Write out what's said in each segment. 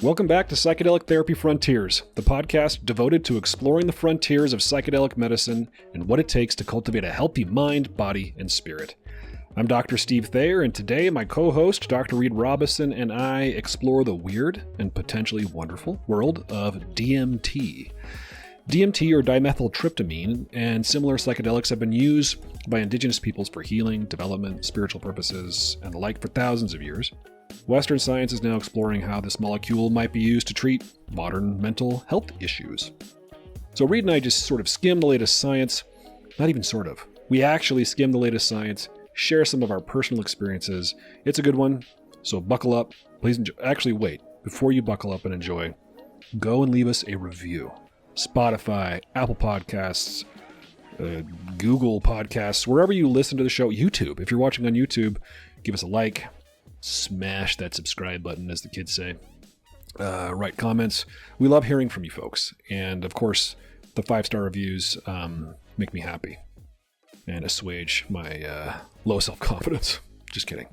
Welcome back to Psychedelic Therapy Frontiers, the podcast devoted to exploring the frontiers of psychedelic medicine and what it takes to cultivate a healthy mind, body, and spirit. I'm Dr. Steve Thayer, and today my co-host, Dr. Reid Robison, and I explore the weird and potentially wonderful world of DMT. DMT, or dimethyltryptamine, and similar psychedelics have been used by indigenous peoples for healing, development, spiritual purposes, and the like for thousands of years. Western science is now exploring how this molecule might be used to treat modern mental health issues. So Reid and I just sort of skimmed the latest science. Not even sort of. We actually skimmed the latest science, share some of our personal experiences. It's a good one, so buckle up. Please enjoy. Actually, wait. Before you buckle up and enjoy, go and leave us a review. Spotify, Apple Podcasts, Google Podcasts, wherever you listen to the show. YouTube. If you're watching on YouTube, give us a like. Smash that subscribe button, as the kids say. Write comments. We love hearing from you folks. And of course, the 5-star reviews make me happy and assuage my low self-confidence. Just kidding.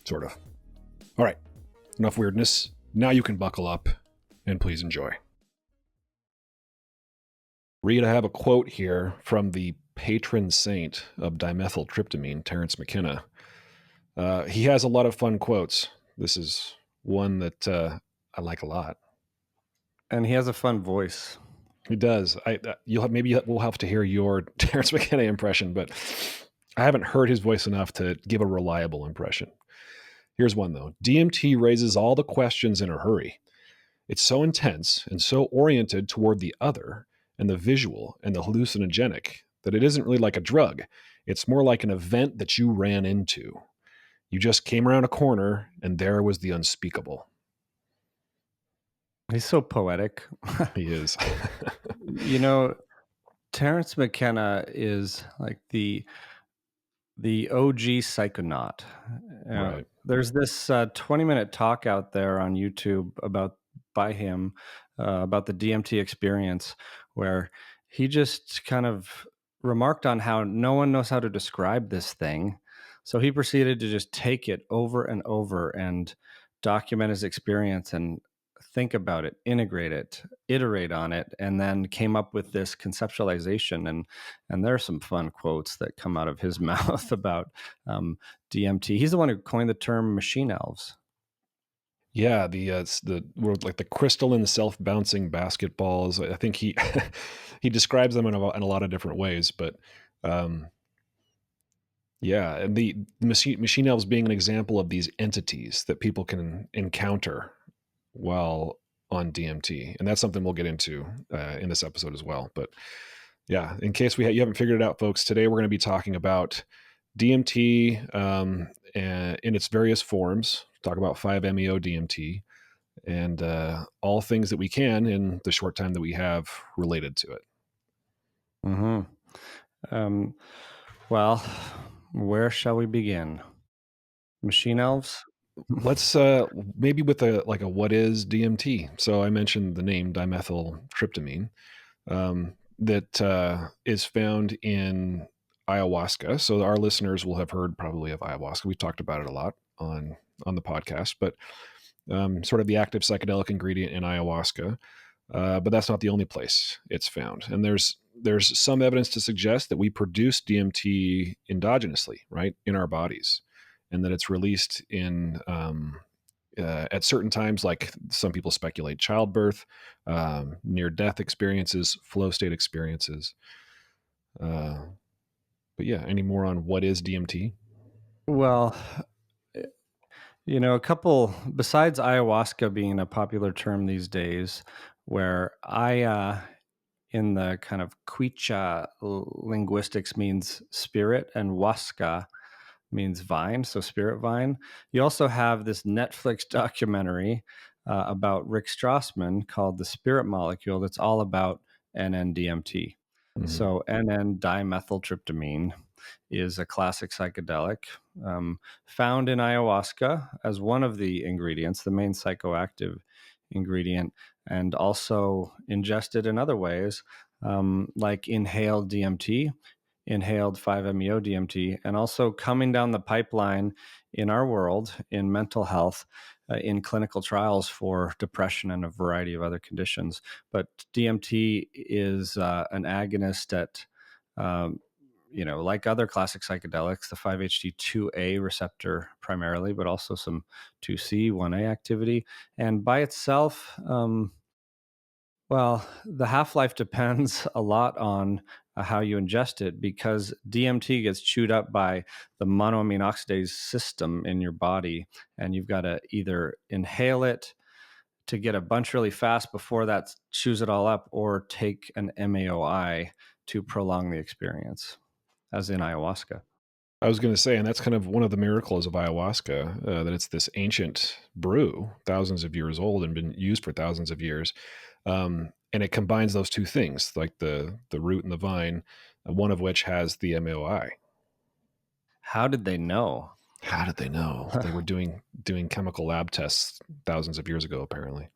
Sort of. All right. Enough weirdness. Now you can buckle up and please enjoy. Reid, I have a quote here from the patron saint of dimethyltryptamine, Terence McKenna. He has a lot of fun quotes. This is one that I like a lot. And he has a fun voice. He does. We'll have to hear your Terence McKenna impression, but I haven't heard his voice enough to give a reliable impression. Here's one, though. DMT raises all the questions in a hurry. It's so intense and so oriented toward the other and the visual and the hallucinogenic that it isn't really like a drug. It's more like an event that you ran into. You just came around a corner, and there was the unspeakable. He's so poetic. He is. You know, Terence McKenna is like the OG psychonaut. Right. There's this 20-minute talk out there on YouTube by him about the DMT experience, where he just kind of remarked on how no one knows how to describe this thing. So he proceeded to just take it over and over and document his experience and think about it, integrate it, iterate on it, and then came up with this conceptualization. And there are some fun quotes that come out of his mouth about DMT. He's the one who coined the term machine elves. Yeah, the like the crystalline self-bouncing basketballs. I think he he describes them in a lot of different ways, but yeah, and the machine elves being an example of these entities that people can encounter while on DMT, and that's something we'll get into in this episode as well. But yeah, in case you haven't figured it out, folks, today we're going to be talking about DMT in its various forms. Talk about 5-MeO DMT and all things that we can in the short time that we have related to it. Mm-hmm. Well, where shall we begin? Machine elves? Let's maybe with a what is DMT? So I mentioned the name dimethyltryptamine that is found in ayahuasca. So our listeners will have heard probably of ayahuasca. We've talked about it a lot on the podcast, but sort of the active psychedelic ingredient in ayahuasca. But that's not the only place it's found. And there's some evidence to suggest that we produce DMT endogenously, right, in our bodies, and that it's released in at certain times, like some people speculate childbirth, near-death experiences, flow state experiences. But yeah, any more on what is DMT? Well, a couple, besides ayahuasca being a popular term these days, where in the kind of Quicha linguistics means spirit and huasca means vine, so spirit vine. You also have this Netflix documentary about Rick Strassman called The Spirit Molecule that's all about NN-DMT. Mm-hmm. So NN-dimethyltryptamine is a classic psychedelic found in ayahuasca as one of the ingredients, the main psychoactive ingredient, and also ingested in other ways, like inhaled DMT, inhaled 5-MeO DMT, and also coming down the pipeline in our world in mental health, in clinical trials for depression and a variety of other conditions. But DMT is an agonist at like other classic psychedelics, the 5-HT2A receptor primarily, but also some 2C, 1A activity. And by itself, well, the half life depends a lot on how you ingest it, because DMT gets chewed up by the monoamine oxidase system in your body. And you've got to either inhale it to get a bunch really fast before that chews it all up, or take an MAOI to prolong the experience, as in ayahuasca. I was going to say, and that's kind of one of the miracles of ayahuasca, that it's this ancient brew, thousands of years old and been used for thousands of years. And it combines those two things, like the root and the vine, one of which has the MAOI. How did they know? How did they know? They were doing chemical lab tests thousands of years ago, apparently.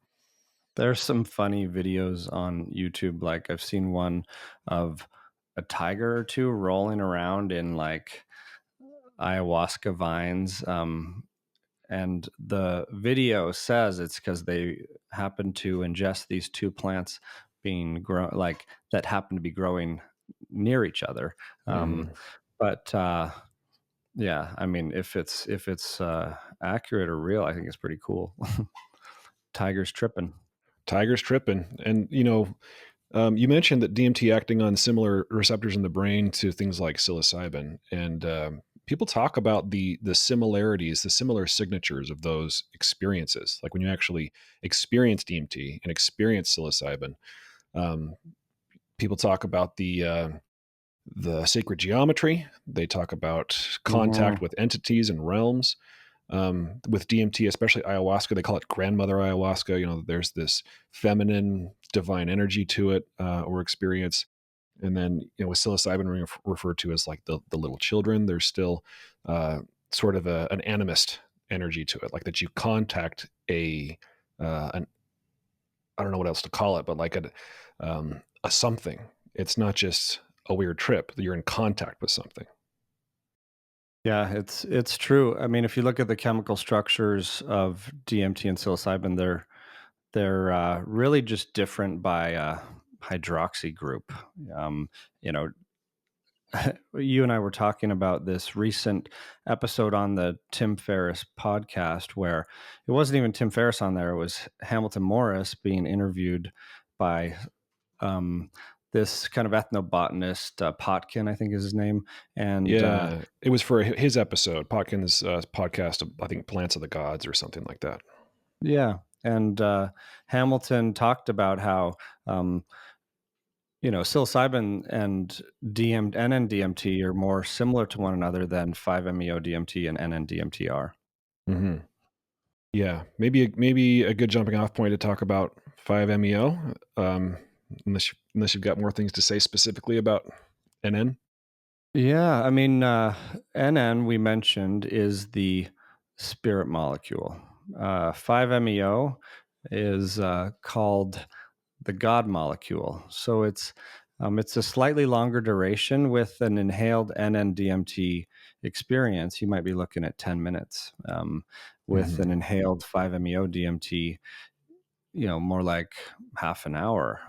There's some funny videos on YouTube. Like, I've seen one of a tiger or two rolling around in like ayahuasca vines. And the video says it's because they happen to ingest these two plants being grown, like that happen to be growing near each other. But yeah, I mean, if it's accurate or real, I think it's pretty cool. Tigers tripping. And you mentioned that DMT acting on similar receptors in the brain to things like psilocybin, and people talk about the similarities, the similar signatures of those experiences. Like when you actually experience DMT and experience psilocybin, um, people talk about the sacred geometry. They talk about contact with entities and realms. With DMT, especially ayahuasca, they call it grandmother ayahuasca. There's this feminine divine energy to it, or experience. And then, with psilocybin referred to as like the little children, there's still sort of an animist energy to it, like that you contact an, I don't know what else to call it, but like a something. It's not just a weird trip. You're in contact with something. Yeah, it's true. I mean, if you look at the chemical structures of DMT and psilocybin, they're really just different by hydroxy group. Um, you know, you and I were talking about this recent episode on the Tim Ferriss podcast, where it wasn't even Tim Ferriss on there; it was Hamilton Morris being interviewed by um, this kind of ethnobotanist, Plotkin, I think is his name, and Yeah, it was for his episode, Potkin's podcast, I think Plants of the Gods or something like that. yeah, and Hamilton talked about how psilocybin and NN-DMT are more similar to one another than 5-MeO-DMT and NN-DMT are. hmm Yeah, maybe a good jumping off point to talk about 5-MeO, unless you've got more things to say specifically about NN. Yeah, I mean, NN we mentioned is the spirit molecule. 5-MeO is called the God molecule. So it's a slightly longer duration with an inhaled NN-DMT experience. You might be looking at 10 minutes. With an inhaled 5-MeO-DMT, more like half an hour,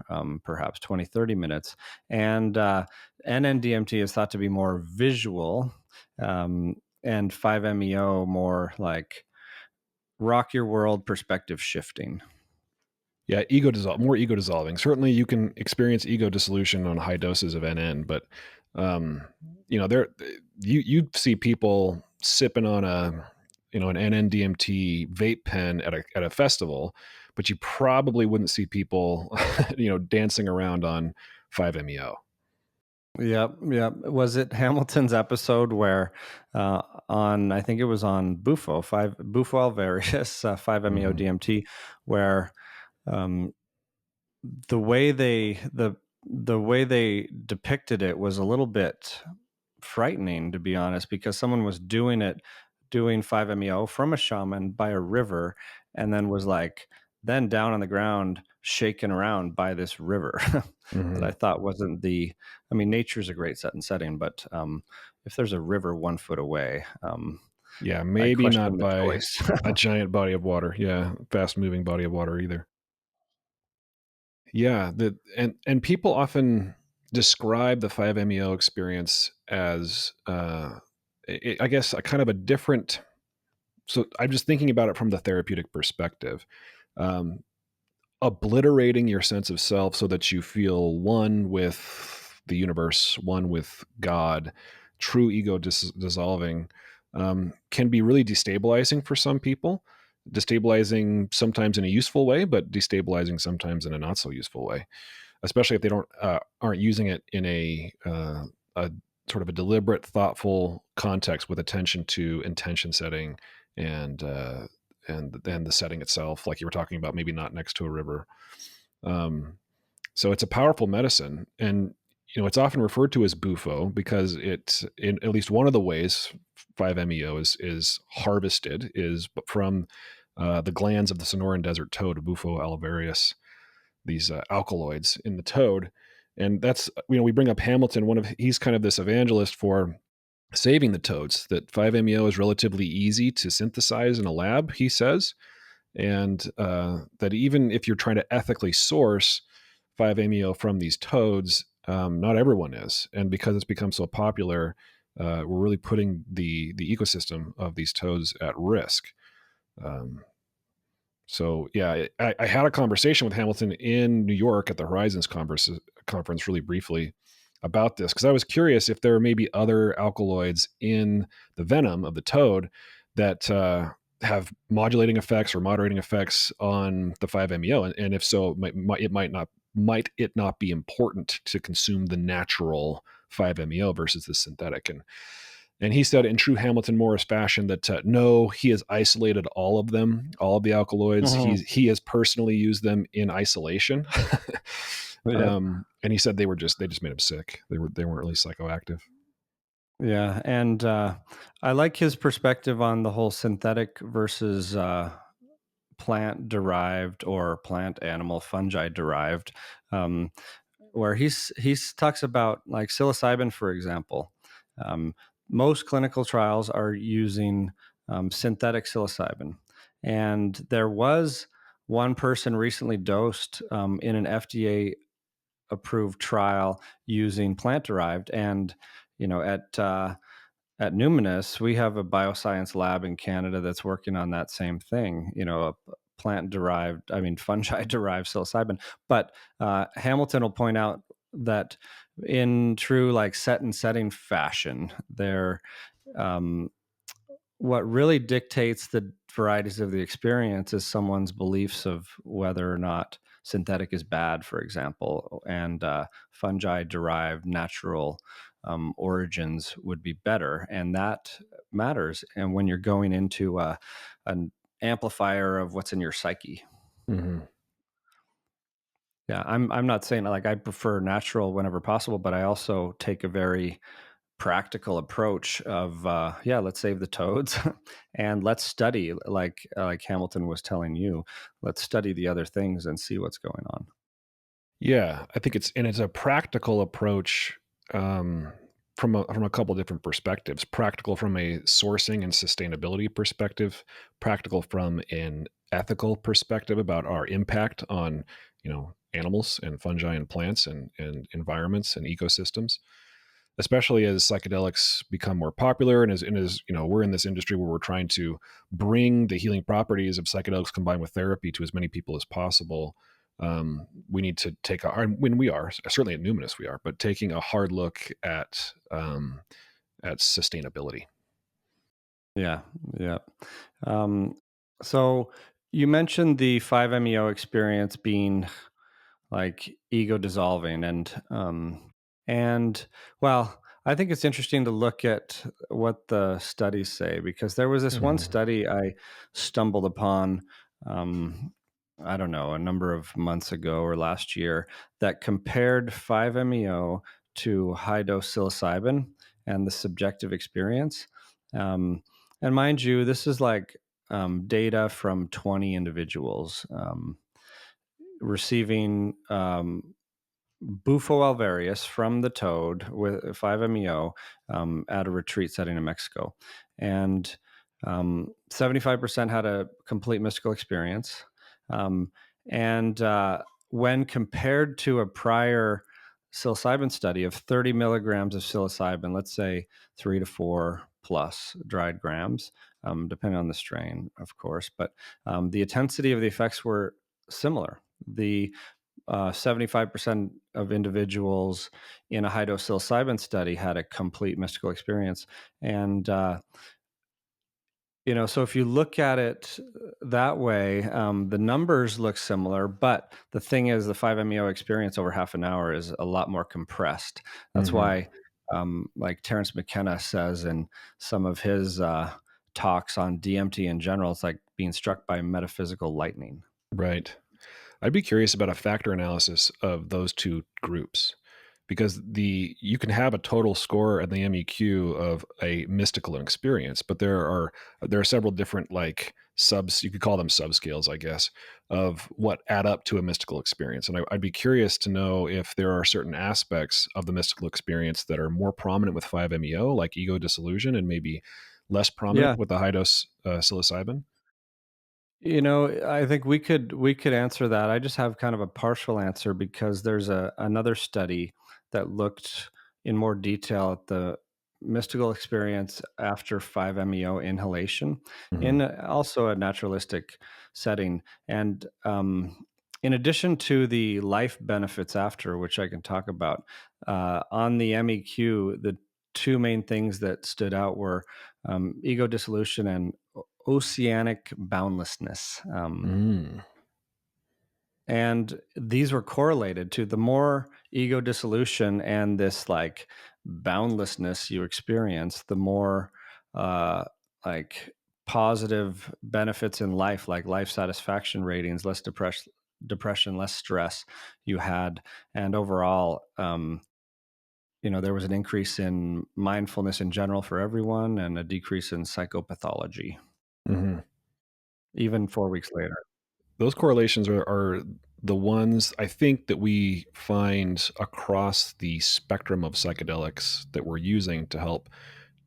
perhaps 20, 30 minutes. And NN-DMT is thought to be more visual, and 5-MeO more like rock your world, perspective shifting. Yeah, more ego dissolving. Certainly, you can experience ego dissolution on high doses of NN, but there you see people sipping on an NN DMT vape pen at a festival, but you probably wouldn't see people dancing around on 5-MeO. Yep, yep. Was it Hamilton's episode where I think it was on Bufo Alvarius, 5-MeO DMT, where um, the way they depicted it was a little bit frightening, to be honest, because someone was doing 5-MeO from a shaman by a river, and then was like then down on the ground shaken around by this river. That I thought wasn't I mean, nature's a great setting, but if there's a river 1 foot away, Yeah, I maybe question not the by choice. a giant body of water. Yeah, fast moving body of water either. Yeah, and people often describe the 5-MeO experience as I guess a kind of a different. So I'm just thinking about it from the therapeutic perspective. Um, Obliterating your sense of self so that you feel one with the universe, one with God, true ego dissolving, can be really destabilizing for some people. Destabilizing sometimes in a useful way, but destabilizing sometimes in a not so useful way, especially if they aren't using it in a sort of a deliberate, thoughtful context with attention to intention setting and then the setting itself, like you were talking about, maybe not next to a river. Um, so it's a powerful medicine, and it's often referred to as bufo because it's in at least one of the ways 5-MeO is harvested is from the glands of the Sonoran Desert toad, Bufo alivarius, these alkaloids in the toad. And that's, we bring up Hamilton. He's kind of this evangelist for saving the toads, that 5-MeO is relatively easy to synthesize in a lab, he says. And that even if you're trying to ethically source 5-MeO from these toads, not everyone is. And because it's become so popular, we're really putting the ecosystem of these toads at risk. Um, so yeah, I had a conversation with Hamilton in New York at the Horizons conference really briefly about this, because I was curious if there may be other alkaloids in the venom of the toad that have modulating effects or moderating effects on the 5-MeO, and if so, might it not be important to consume the natural 5-MeO versus the synthetic? And he said in true Hamilton Morris fashion that no, he has isolated all of them, all of the alkaloids. Mhm. He has personally used them in isolation. Yeah. And he said they just made him sick. They weren't really psychoactive. Yeah, and I like his perspective on the whole synthetic versus plant derived or plant animal fungi derived, um, where he's talks about like psilocybin, for example. Um, Most clinical trials are using synthetic psilocybin, and there was one person recently dosed in an FDA approved trial using plant derived, and at Numinous, we have a bioscience lab in Canada that's working on that same thing, a plant derived, I mean, fungi derived psilocybin. But Hamilton will point out that in true like set and setting fashion, um, what really dictates the varieties of the experience is someone's beliefs of whether or not synthetic is bad, for example, and fungi derived natural origins would be better. And that matters. And when you're going into an amplifier of what's in your psyche. Mm-hmm. Yeah, I'm not saying like I prefer natural whenever possible, but I also take a very practical approach of let's save the toads and let's study like Hamilton was telling you, let's study the other things and see what's going on. Yeah, I think it's a practical approach, um, from a couple different perspectives. Practical from a sourcing and sustainability perspective. Practical from an ethical perspective about our impact on animals and fungi and plants and environments and ecosystems. Especially as psychedelics become more popular, and as we're in this industry where we're trying to bring the healing properties of psychedelics combined with therapy to as many people as possible. We need to take when we are certainly at Numinous we are, but taking a hard look at sustainability. Yeah, yeah. um, so you mentioned the 5-meo experience being like ego dissolving, and well, I think it's interesting to look at what the studies say, because there was this one Mhm. study I stumbled upon, um, I don't know, a number of months ago or last year, that compared 5-meo to high dose psilocybin and the subjective experience. um, and mind you, this is like data from 20 individuals receiving Bufo alvarius from the toad with 5-MeO at a retreat setting in Mexico. And 75% had a complete mystical experience. Um, and when compared to a prior psilocybin study of 30 milligrams of psilocybin, let's say 3 to 4 plus dried grams, depending on the strain, of course, but the intensity of the effects were similar. The 75% of individuals in a high dose psilocybin study had a complete mystical experience. And so if you look at it that way, the numbers look similar, but the thing is, the 5-MeO experience over half an hour is a lot more compressed. That's Hmm. why, like Terence McKenna says in some of his talks on DMT in general, it's like being struck by metaphysical lightning. Right. I'd be curious about a factor analysis of those two groups, because you can have a total score at the MEQ of a mystical experience, but there are several different, like, subs, you could call them subscales, I guess, of what add up to a mystical experience. And I'd be curious to know if there are certain aspects of the mystical experience that are more prominent with 5-MeO, like ego dissolution, and maybe less prominent Yeah. with the high dose psilocybin. I think we could answer that. I just have kind of a partial answer because there's another study that looked in more detail at the mystical experience after 5-MeO inhalation Hmm. in also a naturalistic setting. And in addition to the life benefits after, which I can talk about, on the MEQ, the two main things that stood out were ego dissolution and oceanic boundlessness. Mm. And these were correlated to the more ego dissolution and this like boundlessness you experience, the more like positive benefits in life, like life satisfaction ratings, less depression, less stress you had. And overall, there was an increase in mindfulness in general for everyone and a decrease in psychopathology, Hmm. even 4 weeks later. Those correlations are the ones I think that we find across the spectrum of psychedelics that we're using to help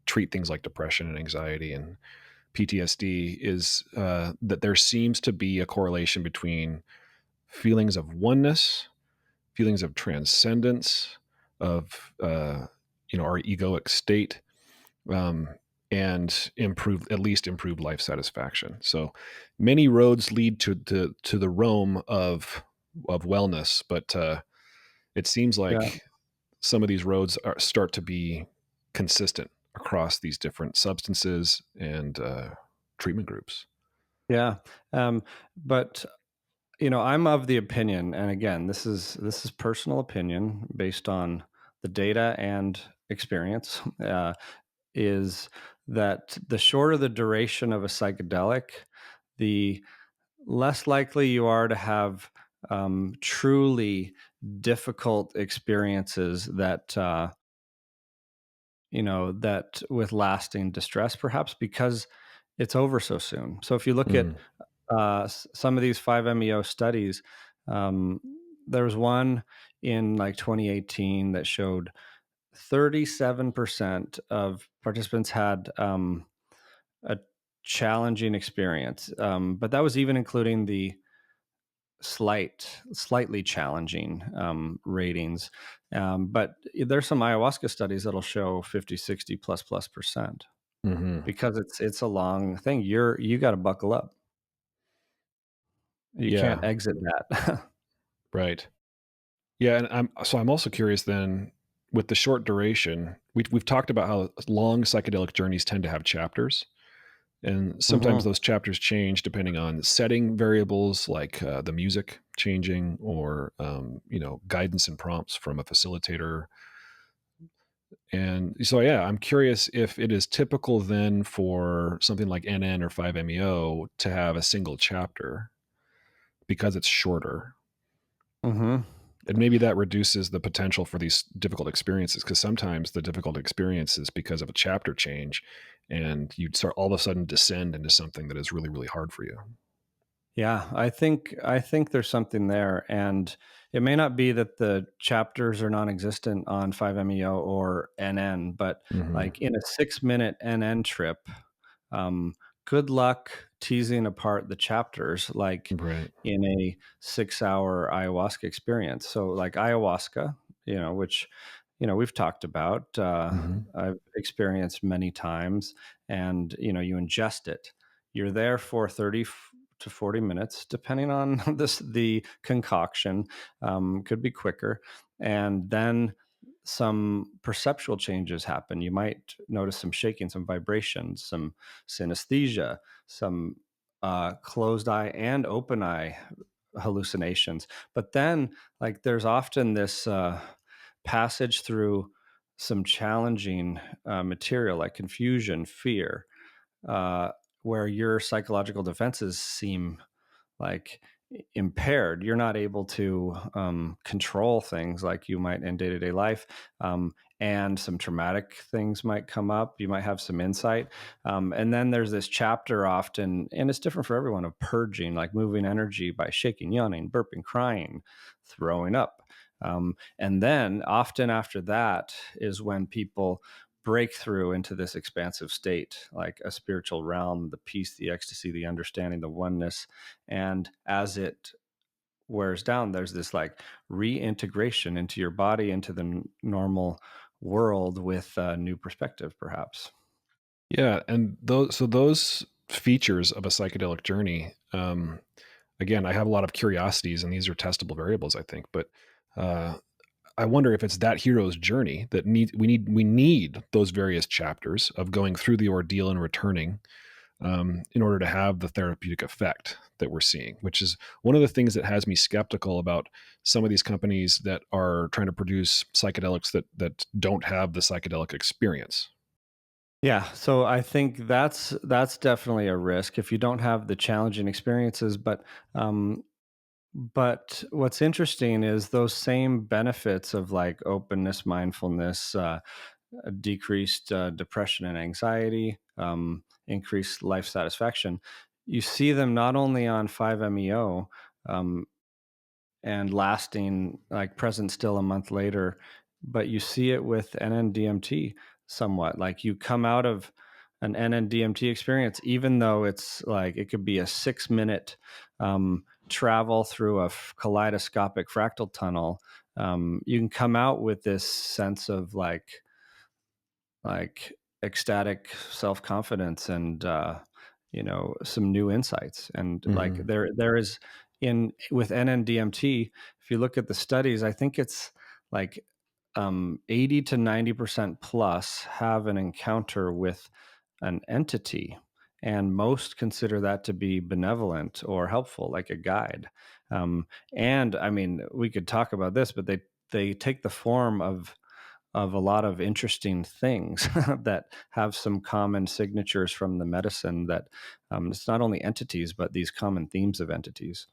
treat things like depression and anxiety and PTSD, is that there seems to be a correlation between feelings of oneness, feelings of transcendence, of our egoic state, um, and at least improved life satisfaction. So many roads lead to the Rome of wellness, but it seems Yeah. like some of these roads start to be consistent across these different substances and treatment groups. Yeah. But I'm of the opinion, and again, this is personal opinion based on the data and experience, is that the shorter the duration of a psychedelic, the less likely you are to have truly difficult experiences that with lasting distress, perhaps because it's over so soon. So if you look at Mm. some of these 5-MeO studies, um, there was one in like 2018 that showed 37% of participants had a challenging experience, but that was even including the slightly challenging ratings. But there's some ayahuasca studies that'll show 50, 60 plus percent Hmm. because it's a long thing. You got to buckle up. You can't Yeah, exit that. right. Yeah, and I'm also curious then, with the short duration. We've talked about how long psychedelic journeys tend to have chapters, and sometimes Hmm. those chapters change depending on setting variables, like the music changing, or guidance and prompts from a facilitator. And so, yeah, I'm curious if it is typical then for something like NN or 5-MeO to have a single chapter because it's shorter. Hmm. And maybe that reduces the potential for these difficult experiences, because sometimes the difficult experience is because of a chapter change, and you start all of a sudden descend into something that is really, really hard for you. Yeah, I think there's something there, and it may not be that the chapters are non-existent on 5-MeO or NN, but Hmm. like in a 6-minute NN trip, Good luck teasing apart the chapters like Right. in a 6-hour ayahuasca experience. So, like ayahuasca, which we've talked about. Hmm. I've experienced many times, and you ingest it. You're there for 30 to 40 minutes, depending on the concoction. Could be quicker, and then some perceptual changes happen. You might notice some shaking, some vibrations, some synesthesia, some closed eye and open eye hallucinations. But then, like, there's often this passage through some challenging material, like confusion, fear, uh, where your psychological defenses seem like impaired. You're not able to control things like you might in day-to-day life, and some traumatic things might come up. You might have some insight, and then there's this chapter often, and it's different for everyone, of purging, like moving energy by shaking, yawning, burping, crying, throwing up. And then often after that is when people break through into this expansive state, like a spiritual realm, the peace, the ecstasy, the understanding, the oneness. And as it wears down, there's this like reintegration into your body, into the normal world with a new perspective, perhaps. Yeah, and those features of a psychedelic journey. Again, I have a lot of curiosities, and these are testable variables, I think. But uh, I wonder if it's that hero's journey that we need those various chapters of going through the ordeal and returning, in order to have the therapeutic effect that we're seeing, which is one of the things that has me skeptical about some of these companies that are trying to produce psychedelics that don't have the psychedelic experience. Yeah, so I think that's definitely a risk if you don't have the challenging experiences. But what's interesting is those same benefits of like openness, mindfulness, decreased depression and anxiety, increased life satisfaction. You see them not only on 5-MeO, um, and lasting, like present still a month later, but you see it with NN-DMT somewhat. Like you come out of an NN-DMT experience, even though it's like it could be a 6-minute travel through a kaleidoscopic fractal tunnel. You can come out with this sense of like ecstatic self-confidence and some new insights. And like Hmm. there is, in with NN-DMT, if you look at the studies, I think it's like 80 to 90% plus have an encounter with an entity, and most consider that to be benevolent or helpful, like a guide. And I mean, we could talk about this, but they take the form of a lot of interesting things that have some common signatures from the medicine, that it's not only entities, but these common themes of entities.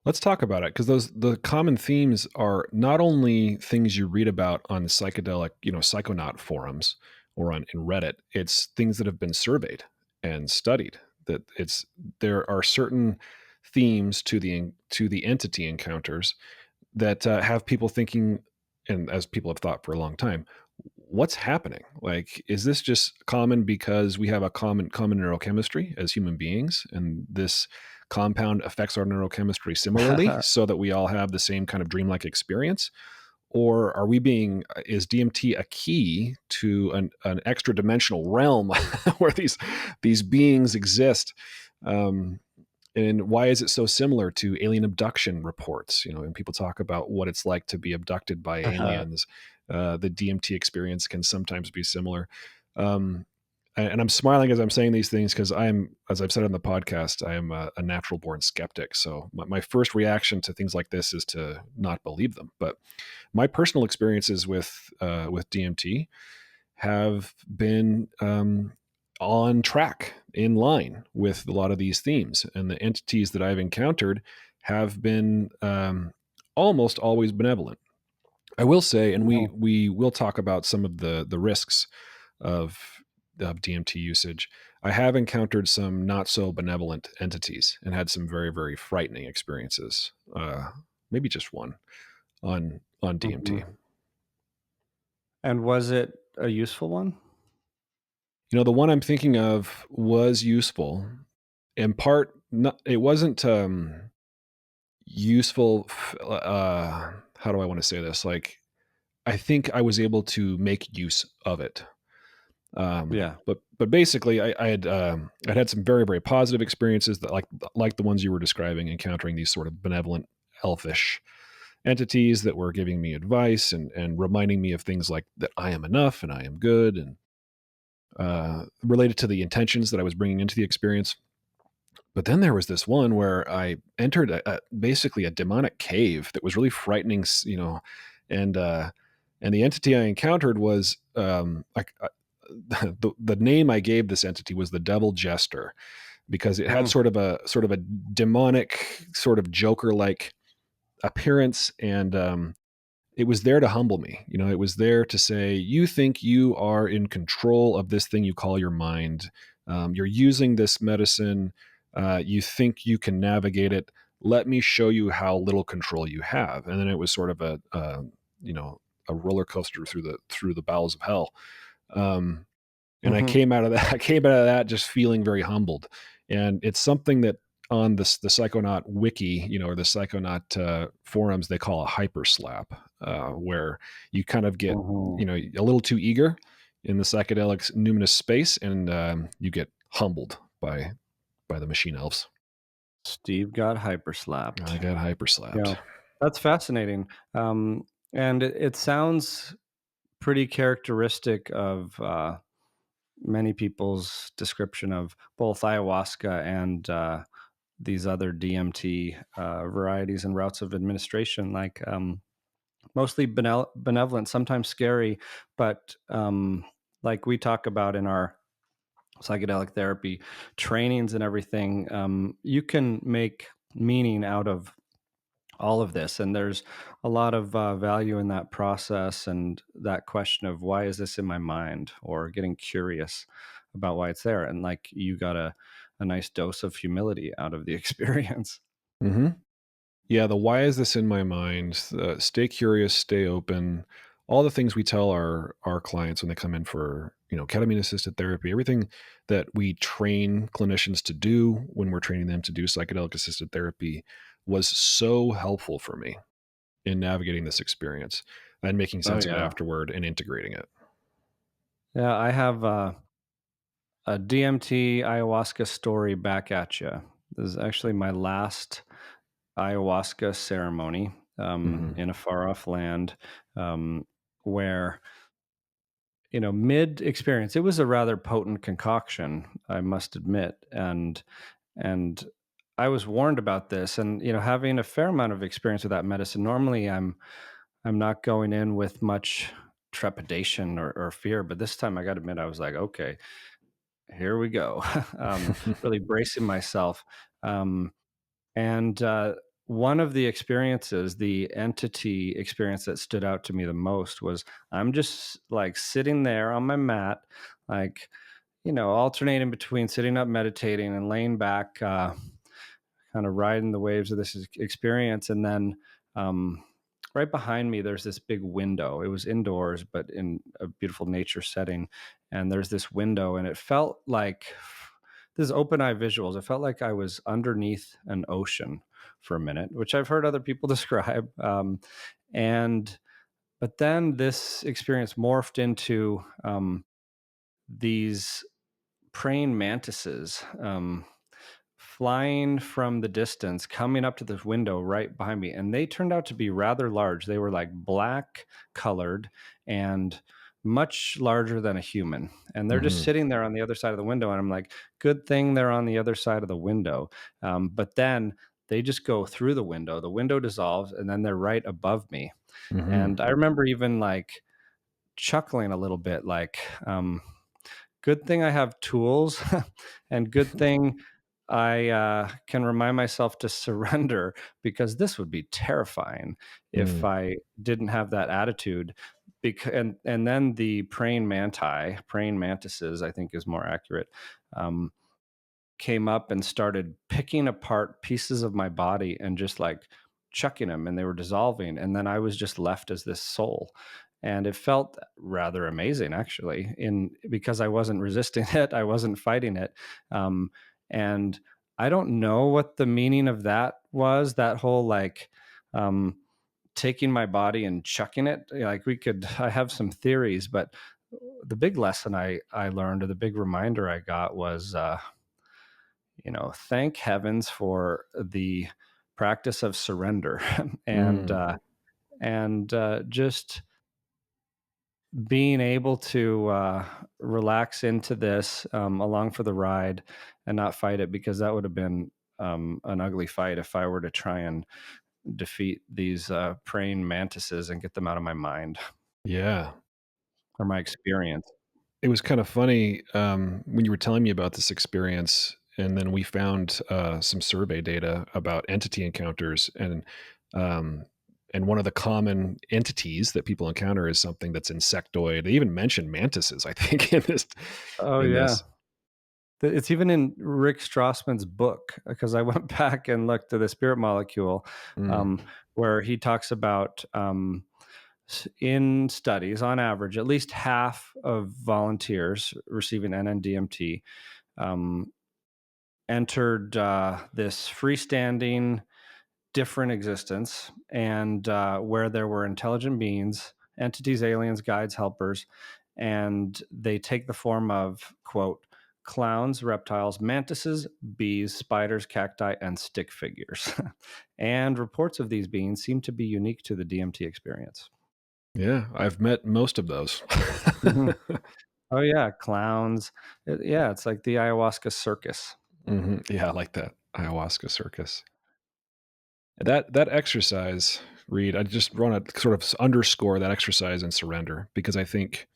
Let's talk about it, because the common themes are not only things you read about on psychedelic, psychonaut forums or on in Reddit. It's things that have been surveyed and studied. That it's there are certain themes to the entity encounters that have people thinking, and as people have thought for a long time, what's happening? Like, is this just common because we have a common neurochemistry as human beings, and this compound affects our neurochemistry similarly, so that we all have the same kind of dreamlike experience? Or is DMT a key to an extra dimensional realm where these beings exist? Um, and why is it so similar to alien abduction reports? And people talk about what it's like to be abducted by aliens. The DMT experience can sometimes be similar. Um, and I'm smiling as I'm saying these things because as I've said on the podcast, I am a natural born skeptic. So my first reaction to things like this is to not believe them. But my personal experiences with DMT have been on track, in line with a lot of these themes, and the entities that I've encountered have been almost always benevolent. I will say, and we Oh. we will talk about some of the risks of DMT usage. I have encountered some not so benevolent entities and had some very, very frightening experiences. Maybe just one on DMT. Mhm. And was it a useful one? The one I'm thinking of was useful. In part, it wasn't useful. How do I want to say this? Like, I think I was able to make use of it. Yeah. But basically, I'd had some very, very positive experiences that like the ones you were describing, encountering these sort of benevolent elfish entities that were giving me advice and reminding me of things like that I am enough and I am good, and related to the intentions that I was bringing into the experience. But then there was this one where I entered basically a demonic cave that was really frightening, and and the entity I encountered was the name I gave this entity was the Devil Jester, because it had Mm. sort of a demonic, sort of Joker like appearance, and it was there to humble me. It was there to say, you think you are in control of this thing you call your mind. You're using this medicine. You think you can navigate it. Let me show you how little control you have. And then it was sort of you know, a roller coaster through the bowels of hell. And I Hmm. came out of that. I came out of that just feeling very humbled. And it's something that on the Psychonaut wiki, or the Psychonaut forums, they call a hyper slap, where you kind of get, Hmm. a little too eager in the psychedelics numinous space, and you get humbled by the machine elves. Steve got hyper slapped. I got hyper Yeah, slapped. that's fascinating. And it sounds pretty characteristic of many people's description of both ayahuasca and these other DMT varieties and routes of administration, like mostly benevolent, sometimes scary, but like we talk about in our psychedelic therapy trainings and everything, you can make meaning out of all of this, and there's a lot of value in that process and that question of why is this in my mind, or getting curious about why it's there, and like you got a nice dose of humility out of the experience. Hmm. Yeah, the why is this in my mind? Stay curious, stay open. All the things we tell our clients when they come in for ketamine assisted therapy, everything that we train clinicians to do when we're training them to do psychedelic assisted therapy, was so helpful for me in navigating this experience and making Oh sense of it yeah. afterward and integrating it. Yeah, I have a DMT ayahuasca story back at you. This is actually my last ayahuasca ceremony Hmm. in a far off land, where, mid experience, it was a rather potent concoction, I must admit. And I was warned about this. And, having a fair amount of experience with that medicine, normally I'm not going in with much trepidation or fear. But this time I got to admit, I was like, okay, here we go. Really bracing myself. Um, and one of the experiences, the entity experience that stood out to me the most was I'm just like sitting there on my mat, like, alternating between sitting up meditating and laying back, kind of riding the waves of this experience. And then right behind me, there's this big window. It was indoors, but in a beautiful nature setting. And there's this window, and it felt like this is open eye visuals. It felt like I was underneath an ocean for a minute, which I've heard other people describe. And but then this experience morphed into these praying mantises, flying from the distance, coming up to this window right behind me. And they turned out to be rather large. They were like black colored and much larger than a human. And they're just Hmm. sitting there on the other side of the window. And I'm like, good thing they're on the other side of the window. But then they just go through the window dissolves, and then they're right above me. And Hmm. I remember even like chuckling a little bit, like, good thing I have tools, and good thing I can remind myself to surrender, because this would be terrifying if Hmm. I didn't have that attitude. And then the praying mantises, I think is more accurate, um, came up and started picking apart pieces of my body and just like chucking them, and they were dissolving. And then I was just left as this soul. and it felt rather amazing, actually, because I wasn't resisting it, I wasn't fighting it. And I don't know what the meaning of that was, that whole like um, taking my body and chucking it. Like I have some theories, but the big lesson I learned, or the big reminder I got was, thank heavens for the practice of surrender and Mm. just being able to relax into this, along for the ride, and not fight it, because that would have been an ugly fight if I were to try and defeat these praying mantises and get them out of my mind Yeah. or my experience. It was kind of funny when you were telling me about this experience, and then we found some survey data about entity encounters, um, and one of the common entities that people encounter is something that's insectoid. They even mentioned mantises, I think, in this. Oh In yeah, this, it's even in Rick Strassman's book, because I went back and looked at the spirit molecule, mm, um, where he talks about, in studies, on average, at least half of volunteers receiving NN-DMT um, entered this freestanding different existence, and where there were intelligent beings, entities, aliens, guides, helpers, and they take the form of, quote, clowns, reptiles, mantises, bees, spiders, cacti, and stick figures. And reports of these beings seem to be unique to the DMT experience. yeah, I've met most of those. Mhm. Oh yeah, clowns. Yeah, it's like the ayahuasca circus. Yeah, I like that ayahuasca circus. That exercise, Reed, I just want to sort of underscore that exercise in surrender, because I think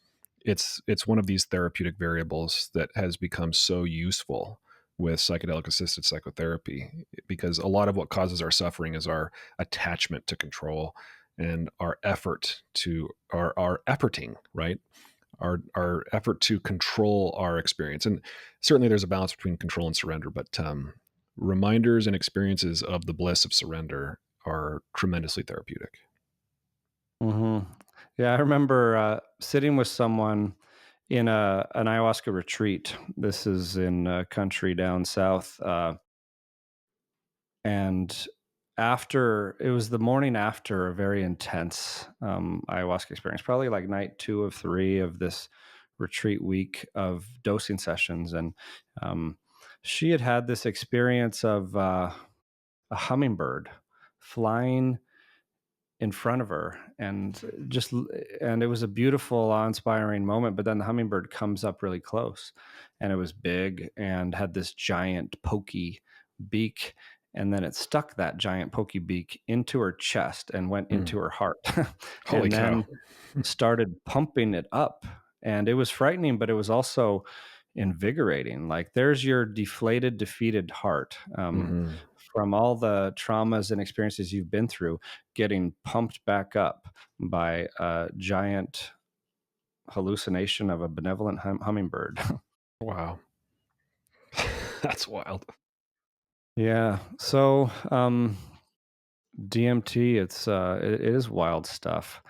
it's one of these therapeutic variables that has become so useful with psychedelic assisted psychotherapy, because a lot of what causes our suffering is our attachment to control and our efforting, right? Our effort to control our experience. And certainly there's a balance between control and surrender, but reminders and experiences of the bliss of surrender are tremendously therapeutic. hmm Yeah, I remember sitting with someone in an ayahuasca retreat. This is in a country down south, and after it was the morning after a very intense ayahuasca experience, probably like night 2 of 3 of this retreat week of dosing sessions, and um, she had had this experience of a hummingbird flying in front of her, and it was a beautiful, awe-inspiring moment. But then the hummingbird comes up really close, and it was big and had this giant pokey beak, and then it stuck that giant pokey beak into her chest and went Mm. into her heart, Holy and cow. then started pumping it up. And it was frightening, but it was also invigorating. Like, there's your deflated, defeated heart, Hmm. from all the traumas and experiences you've been through, getting pumped back up by a giant hallucination of a benevolent hummingbird. Wow. That's wild. Yeah. So, DMT, it is wild stuff.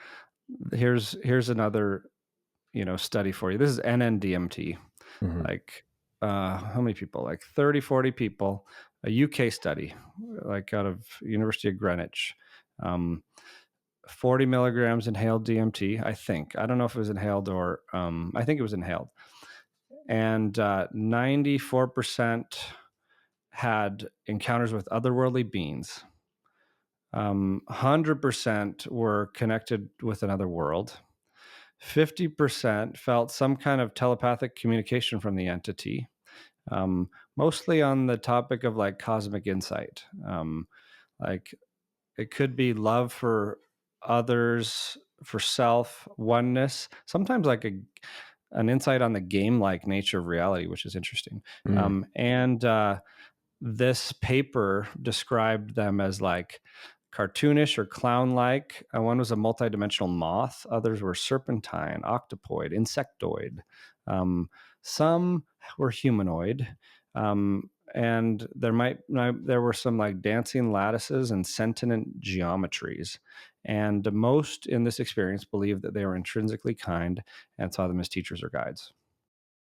Here's another, study for you. This is NN-DMT. Hmm. Like, how many people? Like 30, 40 people. A UK study, like out of University of Greenwich. 40 milligrams inhaled DMT, I think. I don't know if it was inhaled or, I think it was inhaled. And 94% had encounters with otherworldly beings. 100% were connected with another world. 50% felt some kind of telepathic communication from the entity, mostly on the topic of like cosmic insight. Like, it could be love for others, for self, oneness, sometimes like an insight on the game like nature of reality, which is interesting. Mm. And This paper described them as like cartoonish or clown like. One was a multidimensional moth, others were serpentine, octopoid, insectoid. Um, some were humanoid. and there were some like dancing lattices and sentient geometries. And most in this experience believed that they were intrinsically kind and saw them as teachers or guides.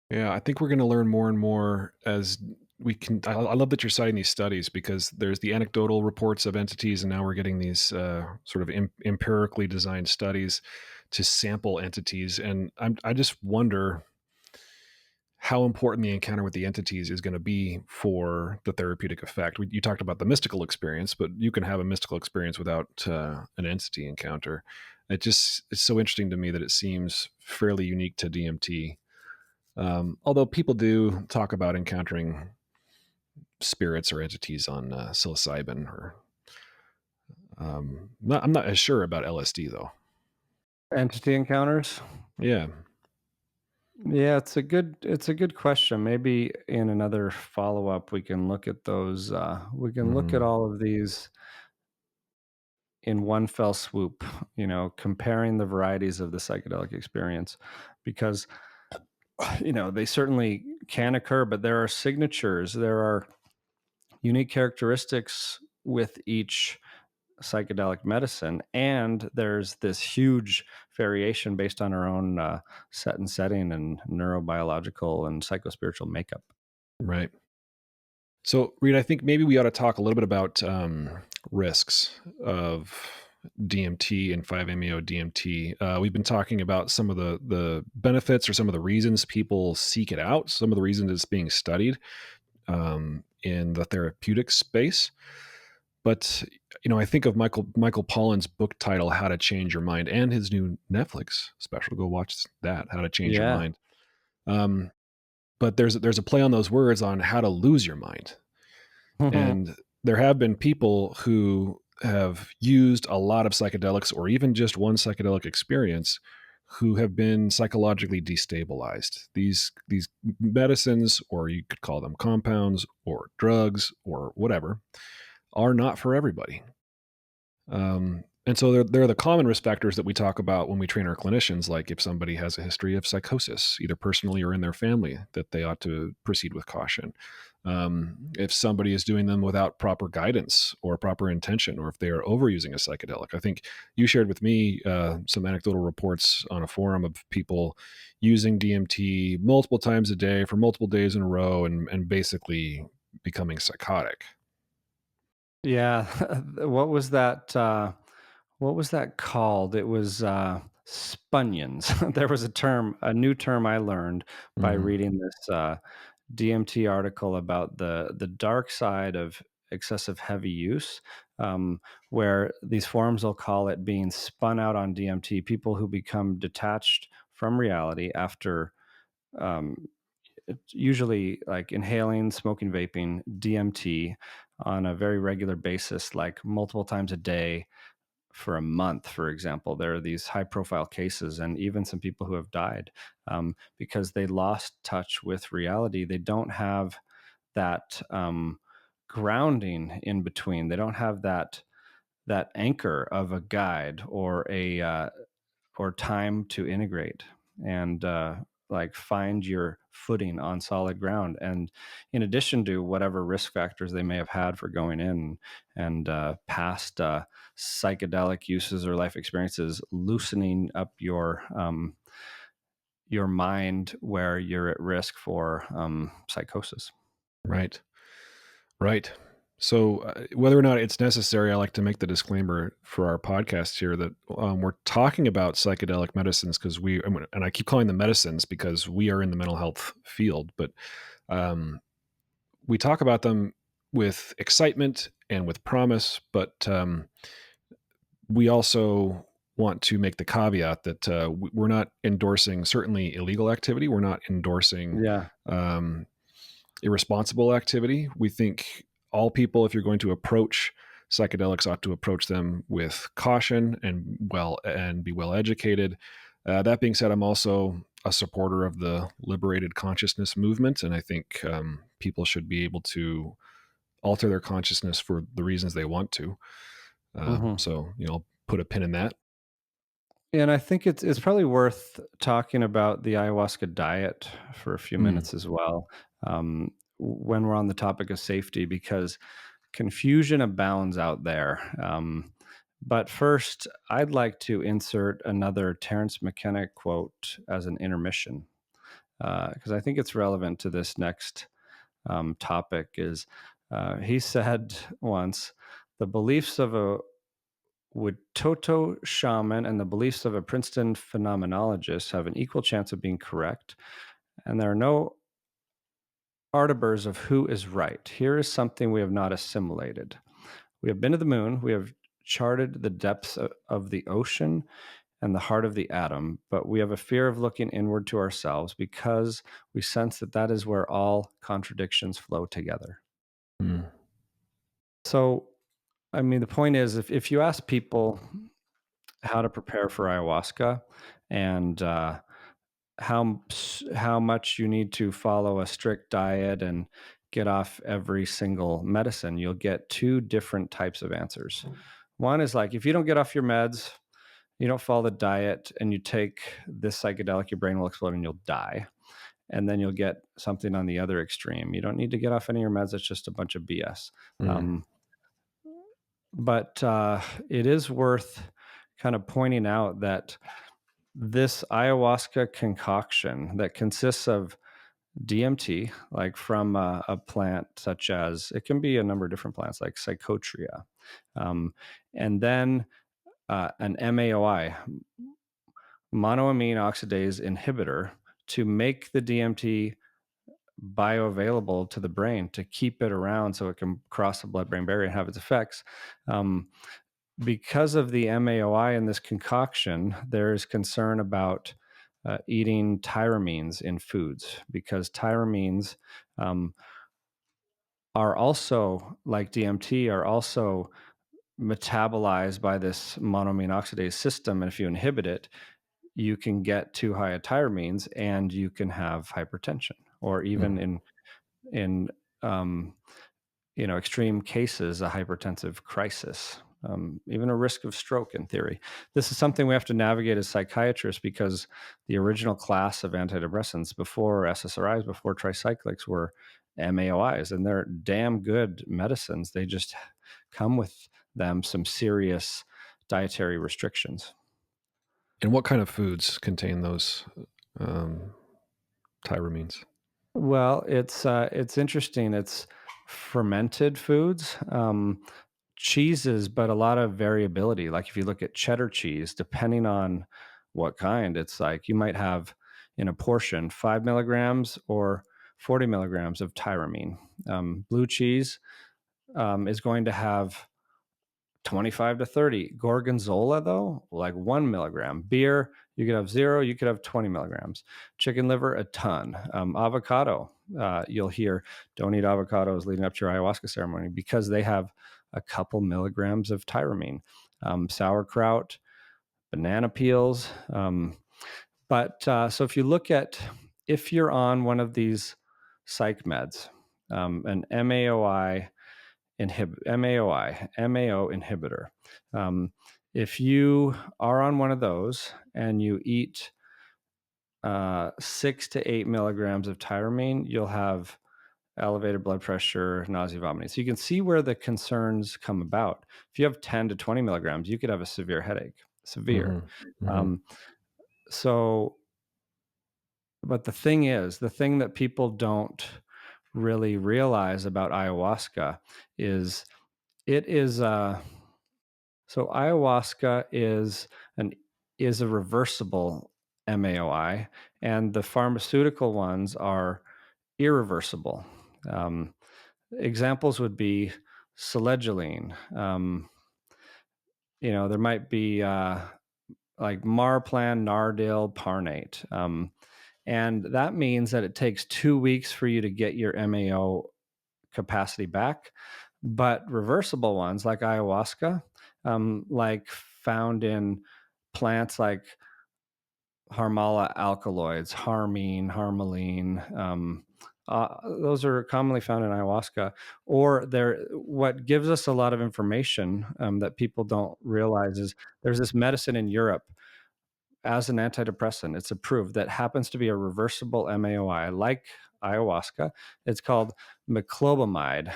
Yeah, I think we're going to learn more and more as we can. I love that you're citing these studies because there's the anecdotal reports of entities, and now we're getting these sort of empirically designed studies to sample entities. And I just wonder how important the encounter with the entities is going to be for the therapeutic effect. You talked about the mystical experience, but you can have a mystical experience without an entity encounter. It's so interesting to me that it seems fairly unique to DMT. Although people do talk about encountering spirits or entities on psilocybin, or I'm not as sure about LSD though. Entity encounters? Yeah. Yeah, it's a good question. Maybe in another follow up we can look at those. We can look at Hmm. all of these in one fell swoop. Comparing the varieties of the psychedelic experience, because they certainly can occur, but there are signatures. There are unique characteristics with each psychedelic medicine, and there's this huge variation based on our own set and setting and neurobiological and psychospiritual makeup. Right. So, Reid, I think maybe we ought to talk a little bit about risks of DMT and 5-MeO DMT. We've been talking about some of the benefits or some of the reasons people seek it out, some of the reasons it's being studied in the therapeutic space. But I think of Michael Pollan's book title, "How to Change Your Mind," and his new Netflix special. Go watch that, "How to Change Your Yeah. Mind." Um, but there's a play on those words on how to lose your mind. And there have been people who have used a lot of psychedelics or even just one psychedelic experience who have been psychologically destabilized. These medicines, or you could call them compounds or drugs or whatever, are not for everybody. And so there are the common risk factors that we talk about when we train our clinicians, like if somebody has a history of psychosis, either personally or in their family, that they ought to proceed with caution. If somebody is doing them without proper guidance or proper intention, or if they are overusing a psychedelic. I think you shared with me some anecdotal reports on a forum of people using DMT multiple times a day for multiple days in a row and basically becoming psychotic. Yeah. what was that what was that called? It was spunions. There was a new term I learned by Mhm. reading this DMT article about the dark side of excessive heavy use, where these forums will call it being spun out on DMT. People who become detached from reality after, um, it's usually like inhaling, smoking, vaping DMT on a very regular basis, like multiple times a day for a month, for example. There are these high profile cases, and even some people who have died because they lost touch with reality. They don't have that grounding in between. They don't have that anchor of a guide or a or time to integrate and like find your footing on solid ground. And in addition to whatever risk factors they may have had for going in and past psychedelic uses or life experiences, loosening up your mind where you're at risk for psychosis. Right. Right. So, whether or not it's necessary, I like to make the disclaimer for our podcast here that we're talking about psychedelic medicines because and I keep calling them medicines because we are in the mental health field, but um, we talk about them with excitement and with promise, but we also want to make the caveat that we're not endorsing certainly illegal activity. We're not endorsing Yeah. um, irresponsible activity. We think all people, if you're going to approach psychedelics, ought to approach them with caution and be well educated. That being said, I'm also a supporter of the liberated consciousness movement, and I think people should be able to alter their consciousness for the reasons they want to. Hmm. So, I'll put a pin in that. And I think it's probably worth talking about the ayahuasca diet for a few Mm, minutes as well. Um, when we're on the topic of safety, because confusion abounds out there. But first, I'd like to insert another Terence McKenna quote as an intermission, because I think it's relevant to this next topic. He said once, the beliefs of a Witoto shaman and the beliefs of a Princeton phenomenologist have an equal chance of being correct, and there are no arbiters of who is right. Here is something we have not assimilated. We have been to the moon, we have charted the depths of the ocean and the heart of the atom, but we have a fear of looking inward to ourselves because we sense that that is where all contradictions flow together. Mm. So, I mean, the point is, if you ask people how to prepare for ayahuasca and how much you need to follow a strict diet and get off every single medicine, you'll get two different types of answers. One is like, if you don't get off your meds, you don't follow the diet, and you take this psychedelic, your brain will explode and you'll die. And then you'll get something on the other extreme. You don't need to get off any of your meds. It's just a bunch of BS. But it is worth kind of pointing out that this ayahuasca concoction that consists of DMT, like from a plant such as, it can be a number of different plants like psychotria, and then an MAOI, monoamine oxidase inhibitor, to make the DMT bioavailable to the brain, to keep it around so it can cross the blood-brain barrier and have its effects. Because of the MAOI in this concoction, there is concern about eating tyramines in foods, because tyramines are also, like DMT, are also metabolized by this monoamine oxidase system. And if you inhibit it, you can get too high a tyramines and you can have hypertension, or even in extreme cases, a hypertensive crisis, even a risk of stroke in theory. This is something we have to navigate as psychiatrists, because the original class of antidepressants before SSRIs, before tricyclics, were MAOIs, and they're damn good medicines. They just come with them some serious dietary restrictions. And what kind of foods contain those tyramines? Well, it's interesting. It's fermented foods, cheeses, but a lot of variability. Like if you look at cheddar cheese, depending on what kind, it's like you might have in a portion 5 milligrams or 40 milligrams of tyramine. Blue cheese is going to have 25 to 30. Gorgonzola, though, like 1 milligram. Beer, you could have 0, you could have 20 milligrams. Chicken liver, a ton. Avocado, you'll hear, don't eat avocados leading up to your ayahuasca ceremony, because they have a couple milligrams of tyramine. Sauerkraut, banana peels. So if you look at, if you're on one of these psych meds, an MAO inhibitor. If you are on one of those and you eat 6 to 8 milligrams of tyramine, you'll have elevated blood pressure, nausea, vomiting. So you can see where the concerns come about. If you have 10 to 20 milligrams, you could have a severe headache, severe. But the thing that people don't really realize about ayahuasca is so ayahuasca is a reversible MAOI, and the pharmaceutical ones are irreversible. Examples would be selegiline. There might be like Marplan, Nardil, Parnate. And that means that it takes 2 weeks for you to get your MAO capacity back. But reversible ones like ayahuasca, like found in plants like Harmala alkaloids, harmine, harmaline, those are commonly found in ayahuasca. Or what gives us a lot of information that people don't realize is there's this medicine in Europe as an antidepressant. It's approved, that happens to be a reversible MAOI, like ayahuasca. It's called meclobamide.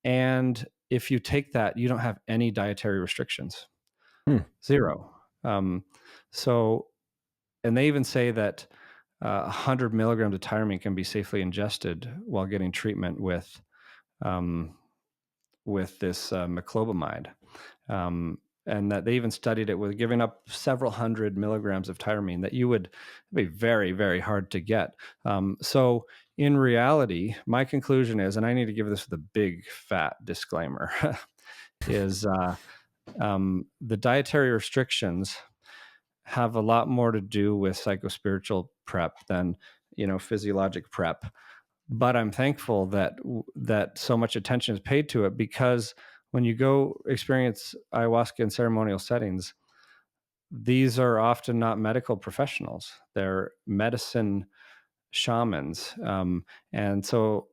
And if you take that, you don't have any dietary restrictions. Hmm. Zero. So, and they even say that 100 milligrams of tyramine can be safely ingested while getting treatment with this meclobamide. And that they even studied it with giving up several hundred milligrams of tyramine that would be very, very hard to get. So in reality, my conclusion is, and I need to give this with a big fat disclaimer, is the dietary restrictions have a lot more to do with psychospiritual prep than physiologic prep. But I'm thankful that so much attention is paid to it, because when you go experience ayahuasca in ceremonial settings, these are often not medical professionals; they're medicine shamans, and so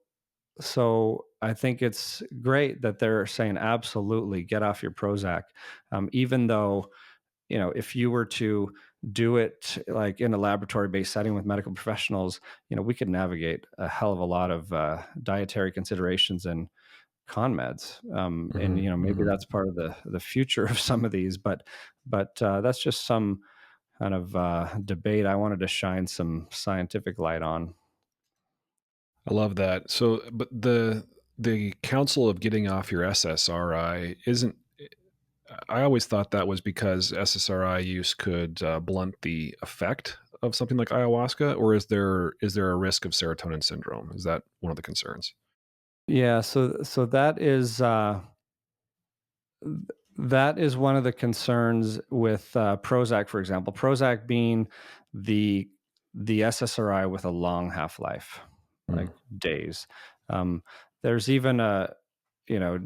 I think it's great that they're saying absolutely get off your Prozac, even though if you were to do it like in a laboratory-based setting with medical professionals, we could navigate a hell of a lot of dietary considerations and con meds. And maybe that's part of the future of some of these, but that's just some kind of debate I wanted to shine some scientific light on. I love that. So, but the counsel of getting off your SSRI isn't. I always thought that was because SSRI use could blunt the effect of something like ayahuasca, or is there a risk of serotonin syndrome? Is that one of the concerns? Yeah, so that is one of the concerns with Prozac, for example. Prozac being the SSRI with a long half life, like days. Um, there's even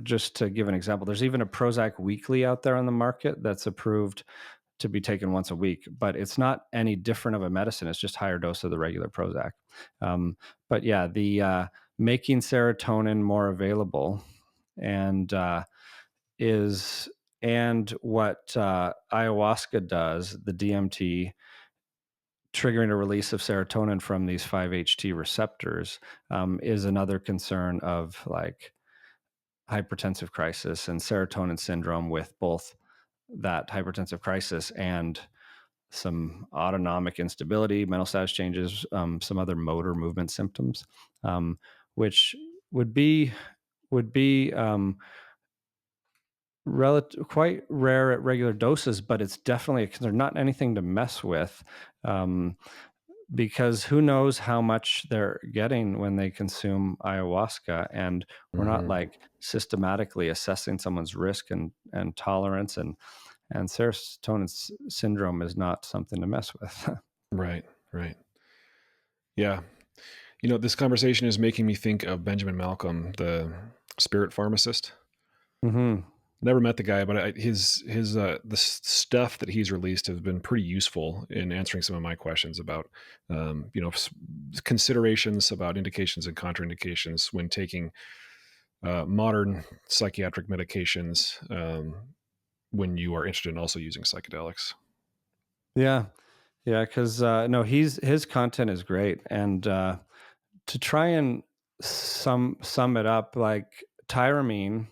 just to give an example, there's even a Prozac weekly out there on the market that's approved to be taken once a week, but it's not any different of a medicine. It's just higher dose of the regular Prozac. But yeah, the making serotonin more available and is and what ayahuasca does, the DMT, triggering a release of serotonin from these 5-HT receptors, is another concern of like hypertensive crisis and serotonin syndrome, with both that hypertensive crisis and some autonomic instability, mental status changes, some other motor movement symptoms, which would be quite rare at regular doses, but it's definitely a concern. Not anything to mess with, because who knows how much they're getting when they consume ayahuasca, and we're not like systematically assessing someone's risk and tolerance, and serotonin syndrome is not something to mess with. Right, right. Yeah. This conversation is making me think of Benjamin Malcolm, the spirit pharmacist. Mm-hmm. Never met the guy, but his the stuff that he's released has been pretty useful in answering some of my questions about, considerations about indications and contraindications when taking modern psychiatric medications, when you are interested in also using psychedelics. Yeah, yeah, because no, his content is great, and to try and sum it up, like tyramine,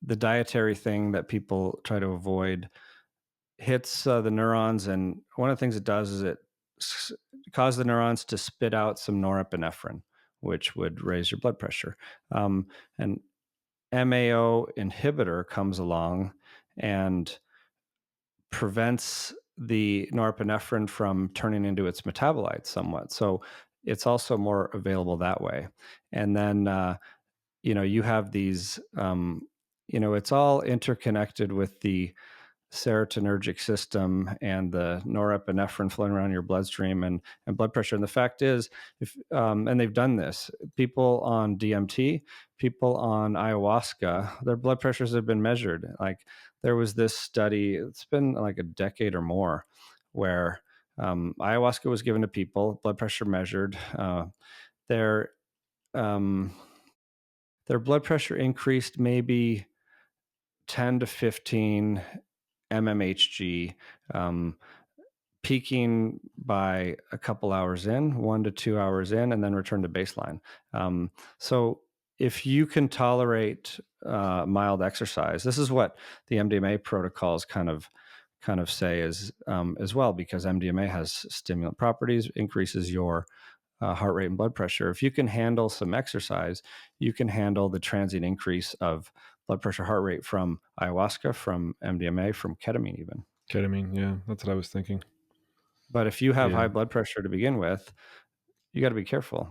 the dietary thing that people try to avoid, hits the neurons, and one of the things it does is it causes the neurons to spit out some norepinephrine, which would raise your blood pressure. And MAO inhibitor comes along and prevents the norepinephrine from turning into its metabolites somewhat. So it's also more available that way. And then, you have these, it's all interconnected with the serotonergic system and the norepinephrine flowing around your bloodstream, and blood pressure. And the fact is, if and they've done this, people on DMT, people on ayahuasca, their blood pressures have been measured. Like there was this study, it's been like a decade or more, where ayahuasca was given to people, blood pressure measured, their um, their blood pressure increased maybe 10 to 15 mmHg, um, peaking by a couple hours in, 1 to 2 hours in, and then return to baseline. So if you can tolerate mild exercise, this is what the MDMA protocols kind of say as well, because MDMA has stimulant properties, increases your heart rate and blood pressure. If you can handle some exercise, you can handle the transient increase of blood pressure, heart rate from ayahuasca, from MDMA, from ketamine even. Ketamine, yeah, that's what I was thinking. But if you have Yeah. high blood pressure to begin with, you got to be careful.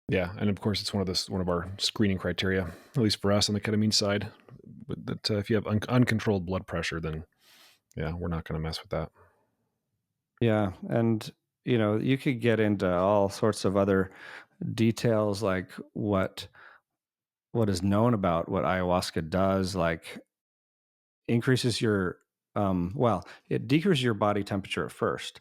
Yeah, and of course, it's one of our screening criteria, at least for us on the ketamine side, that if you have uncontrolled blood pressure, then yeah, we're not going to mess with that. Yeah, and you could get into all sorts of other details, like what is known about what ayahuasca does, like increases your well, it decreases your body temperature at first,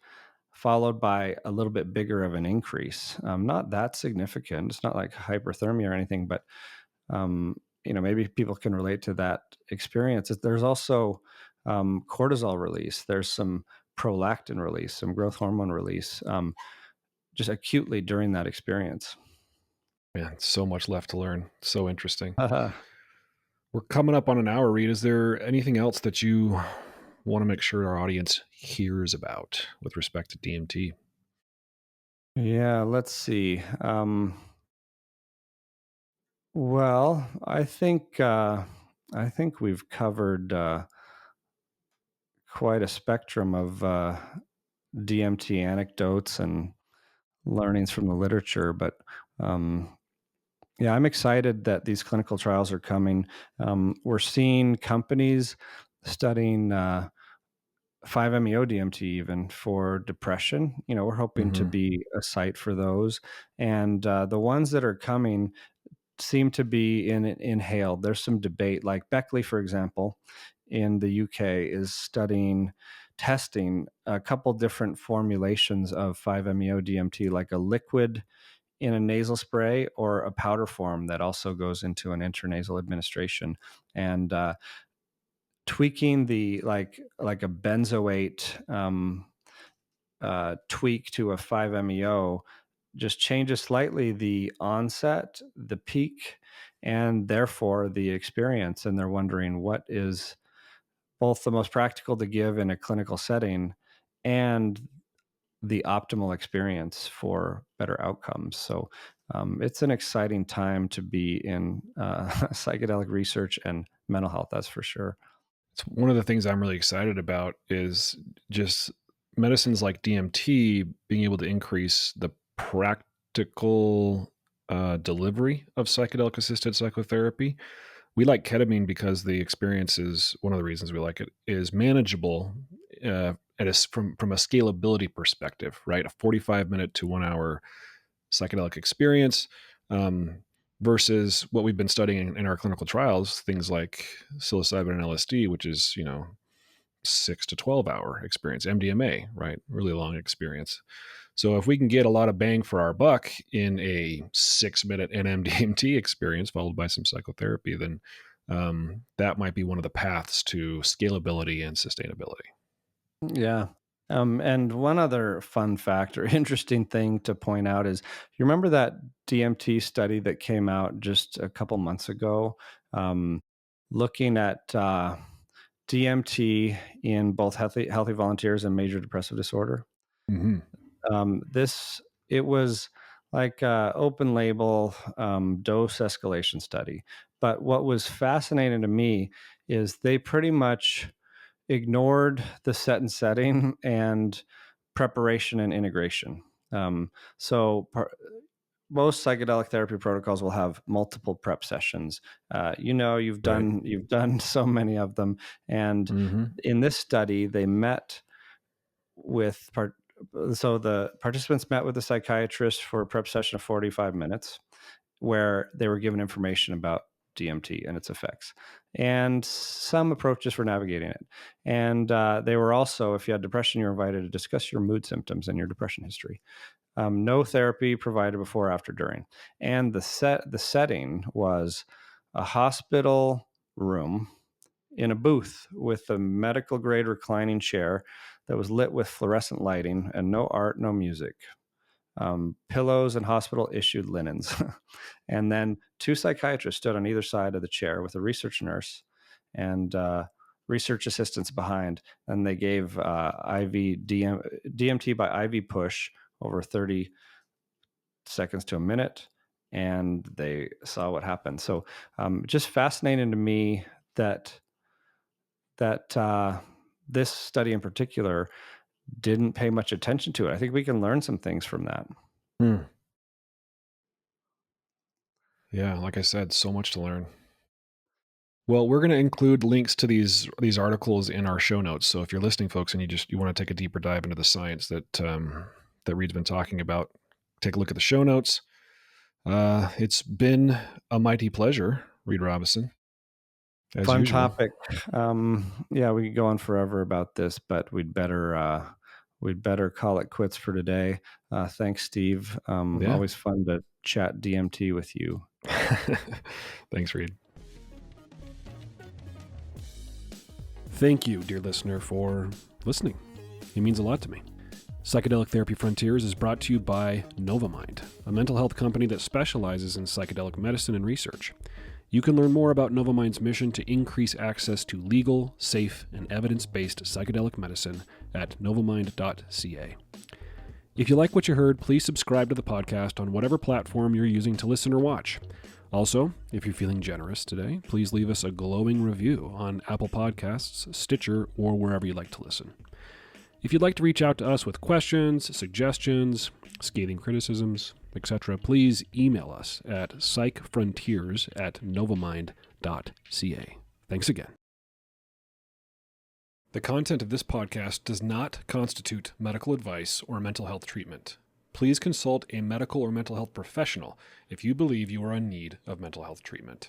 followed by a little bit bigger of an increase. Not that significant. It's not like hyperthermia or anything, but maybe people can relate to that experience. There's also cortisol release. There's some prolactin release, some growth hormone release, just acutely during that experience. Man, so much left to learn. So interesting. We're coming up on an hour, Reid. Is there anything else that you want to make sure our audience hears about with respect to DMT? Yeah, let's see. Well, I think we've covered quite a spectrum of DMT anecdotes and learnings from the literature, but um, yeah, I'm excited that these clinical trials are coming. We're seeing companies studying 5-MeO DMT even for depression. We're hoping to Mm-hmm. be a site for those, and the ones that are coming seem to be inhaled. There's some debate, like Beckley, for example, in the UK, is testing a couple different formulations of 5-MeO DMT, like a liquid in a nasal spray or a powder form that also goes into an intranasal administration, and tweaking the like a benzoate tweak to a 5-MeO just changes slightly the onset, the peak, and therefore the experience. And they're wondering what is both the most practical to give in a clinical setting and the optimal experience for better outcomes. So it's an exciting time to be in psychedelic research and mental health, that's for sure. It's one of the things I'm really excited about is just medicines like DMT being able to increase the practical delivery of psychedelic assisted psychotherapy. We like ketamine because the experience is one of the reasons we like it is manageable from a scalability perspective, right? A 45-minute to 1 hour psychedelic experience. Versus what we've been studying in our clinical trials, things like psilocybin and LSD, which is 6 to 12 hour experience. MDMA, right? Really long experience. So if we can get a lot of bang for our buck in a 6-minute NMDMT experience followed by some psychotherapy, then that might be one of the paths to scalability and sustainability. Yeah. And one other fun fact or interesting thing to point out is you remember that DMT study that came out just a couple months ago, um, looking at DMT in both healthy volunteers and major depressive disorder? Mm-hmm. This it was like a open label dose escalation study. But what was fascinating to me is they pretty much ignored the set and setting and preparation and integration. So most psychedelic therapy protocols will have multiple prep sessions. Right. You've done so many of them, and Mm-hmm. in this study, they met with so the participants met with a psychiatrist for a prep session of 45 minutes, where they were given information about DMT and its effects and some approaches for navigating it. And they were also, if you had depression, you're invited to discuss your mood symptoms and your depression history. No therapy provided before, after, during. And the setting was a hospital room in a booth with a medical grade reclining chair that was lit with fluorescent lighting and no art, no music. Pillows and hospital-issued linens. And then 2 psychiatrists stood on either side of the chair with a research nurse and research assistants behind. And they gave DMT by IV push over 30 seconds to a minute, and they saw what happened. So just fascinating to me that this study in particular didn't pay much attention to it. I think we can learn some things from that. Yeah, like I said, so much to learn. Well, we're going to include links to these articles in our show notes. So if you're listening, folks, and you want to take a deeper dive into the science that Reid's been talking about, take a look at the show notes. It's been a mighty pleasure, Reid Robison. Fun usual. topic. Yeah, we could go on forever about this, but we'd better call it quits for today. Thanks, Steve. Always fun to chat DMT with you. Thanks, Reid. Thank you, dear listener, for listening. It means a lot to me. Psychedelic Therapy Frontiers is brought to you by Novamind, a mental health company that specializes in psychedelic medicine and research. You can learn more about Novamind's mission to increase access to legal, safe, and evidence-based psychedelic medicine at novamind.ca. If you like what you heard, please subscribe to the podcast on whatever platform you're using to listen or watch. Also, if you're feeling generous today, please leave us a glowing review on Apple Podcasts, Stitcher, or wherever you like to listen. If you'd like to reach out to us with questions, suggestions, scathing criticisms, etc., please email us at psychfrontiers@novamind.ca. Thanks again. The content of this podcast does not constitute medical advice or mental health treatment. Please consult a medical or mental health professional if you believe you are in need of mental health treatment.